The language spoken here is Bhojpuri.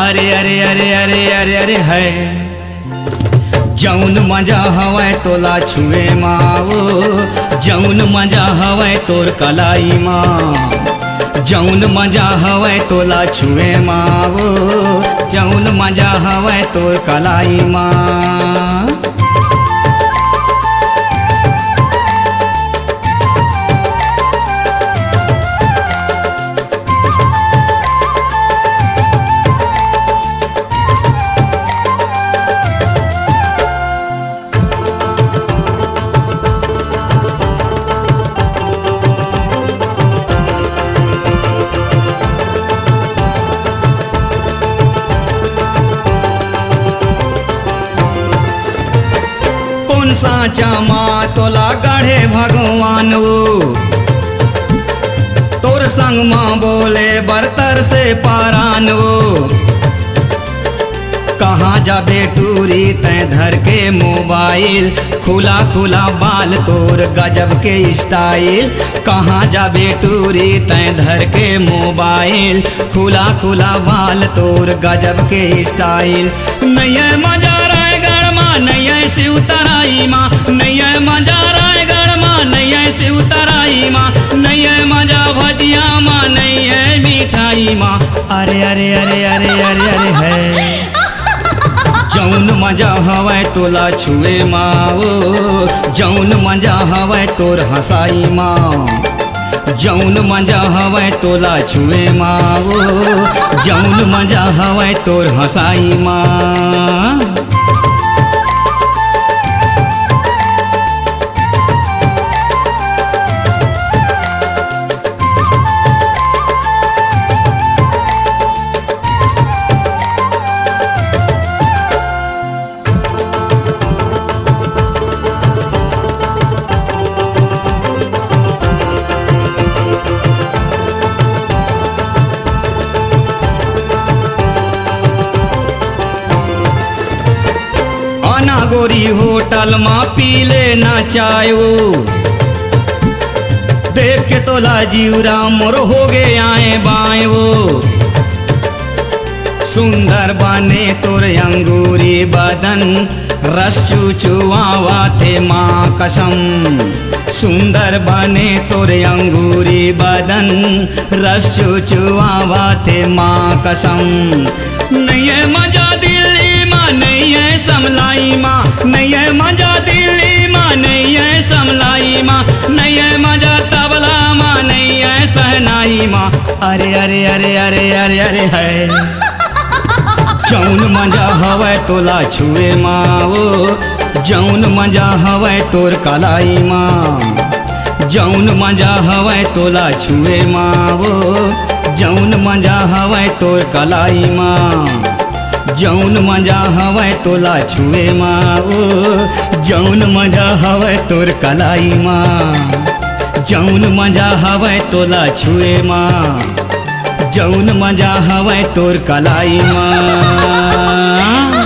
अरे अरे अरे अरे अरे अरे है जौन मजा हवै तोला छुए माँ वो जौन मजा हवै तोर कलाई माँ जौन मजा हवै तोला छुए माँ वो जौन मजा हवै तोर कलाई माँ। साचा माँ तोला गढ़े भगवान वो तोर संग माँ बोले बरतर से पारान वो कहाँ जा बेटूरी तय धर के मोबाइल खुला खुला बाल तोर गजब के स्टाइल कहाँ जा बेटूरी तय धर के मोबाइल खुला खुला बाल तोर गजब के स्टाइल नहीं है मजा रायगढ़ माँ नहीं है शिव तराई माँ नहीं है मजा रायगढ़ माँ नहीं है शिव तराई माँ नहीं है मजा भजिया माँ नहीं है मिठाई माँ अरे अरे अरे अरे अरे अरे है जौन मजा हवै तोला छुए माँ वो जौन मजा हवै तोर हंसाई माँ जौन मजा हवै तोला छुए माँ वो जौन मजा हवै तोर हंसाई माँ। गोरी होटल माँ पी लेना चाय वो देख के तोला जीवरा मोर हो गए आए बाएं वो सुंदर बने तोर अंगूरी बदन रस चुचुआवा थे माँ कसम सुंदर बने तोर अंगूरी बदन रस चुचुआवा थे माँ कसम नहीं है मजा दिल्ली माँ नहीं है समलाई माँ नहीं है मजा दिल्ली माँ नहीं है समलाई माँ नहीं है मजा तबला माँ नहीं है सहनाई माँ अरे अरे अरे अरे अरे अरे है जौन मजा हवै तोला छुए माँ वो जौन मजा हवै तोर कलाई माँ जौन मजा हवै तोला छुए माँ वो जौन मजा हवै तोर कलाई माँ जौन मजा हवै तोला छुए माँ वो जौन मजा हवै तोर कलाई माँ जौन मजा हवै तोला छुए माँ जौन मजा हवै तोर कलाई माँ।